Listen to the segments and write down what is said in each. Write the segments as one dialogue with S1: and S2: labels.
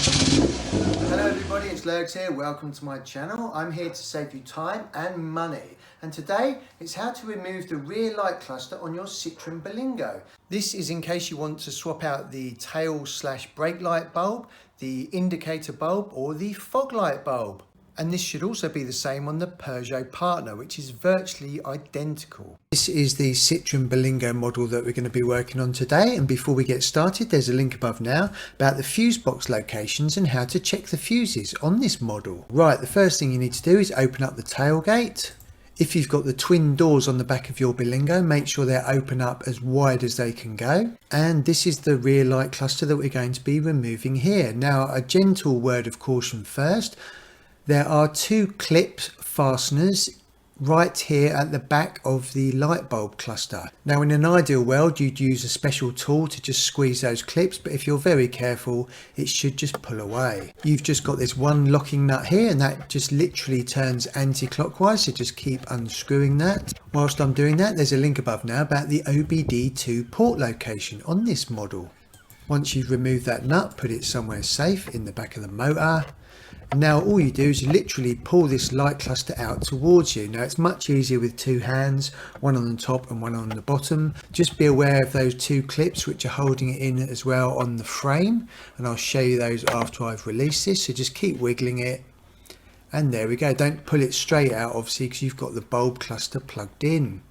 S1: Hello everybody, it's Lurgs here. Welcome to my channel. I'm here to save you time and money. And today it's how to remove the rear light cluster on your Citroen Berlingo. This is in case you want to swap out the tail/brake light bulb, the indicator bulb or the fog light bulb. And this should also be the same on the Peugeot partner, which is virtually identical. This is the Citroen Berlingo model that we're going to be working on today. And before we get started, there's a link above now about the fuse box locations and how to check the fuses on this model. Right, the first thing you need to do is open up the tailgate. If you've got the twin doors on the back of your Berlingo, make sure they're open up as wide as they can go. And this is the rear light cluster that we're going to be removing here. Now, a gentle word of caution first. There are two clip fasteners right here at the back of the light bulb cluster. Now, in an ideal world, you'd use a special tool to just squeeze those clips, but if you're very careful, it should just pull away. You've just got this one locking nut here, and that just literally turns anti-clockwise, so just keep unscrewing that. Whilst I'm doing that, there's a link above now about the OBD2 port location on this model. Once you've removed that nut, put it somewhere safe in the back of the motor. And now all you do is you literally pull this light cluster out towards you. Now it's much easier with two hands, one on the top and one on the bottom. Just be aware of those two clips which are holding it in as well on the frame, and I'll show you those after I've released this. So just keep wiggling it, and there we go. Don't pull it straight out obviously, because you've got the bulb cluster plugged in.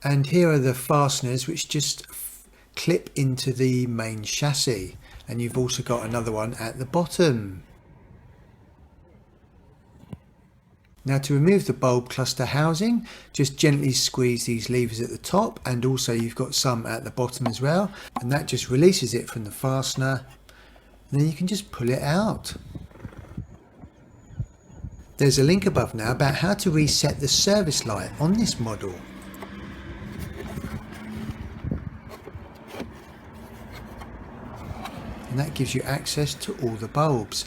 S1: And here are the fasteners which just clip into the main chassis. And you've also got another one at the bottom. Now, to remove the bulb cluster housing, just gently squeeze these levers at the top, and also you've got some at the bottom as well, and that just releases it from the fastener, and then you can just pull it out. There's a link above now about how to reset the service light on this model. And that gives you access to all the bulbs.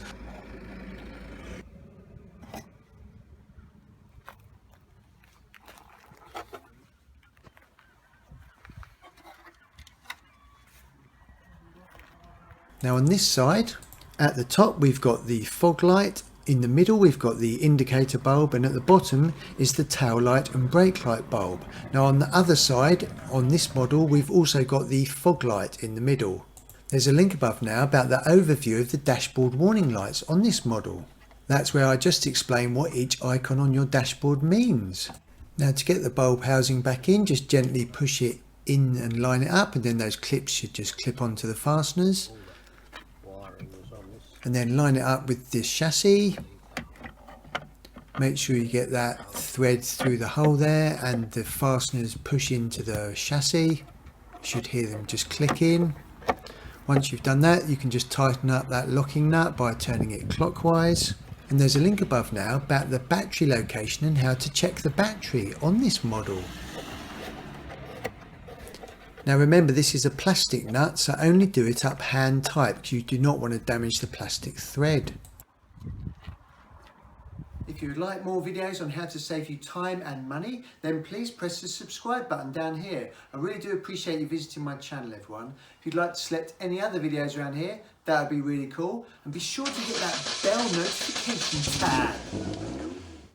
S1: Now on this side, at the top we've got the fog light, in the middle we've got the indicator bulb, and at the bottom is the tail light and brake light bulb. Now on the other side, on this model, we've also got the fog light in the middle. There's a link above now about the overview of the dashboard warning lights on this model. That's where I just explain what each icon on your dashboard means. Now, to get the bulb housing back in, just gently push it in and line it up, and then those clips should just clip onto the fasteners. And then line it up with this chassis. Make sure you get that thread through the hole there, and the fasteners push into the chassis. You should hear them just click in. Once you've done that, you can just tighten up that locking nut by turning it clockwise. And there's a link above now about the battery location and how to check the battery on this model. Now remember, this is a plastic nut, so only do it up hand tight, because you do not want to damage the plastic thread. If you would like more videos on how to save you time and money, then please press the subscribe button down here. I really do appreciate you visiting my channel, everyone. If you'd like to select any other videos around here, that would be really cool. And be sure to hit that bell notification tab.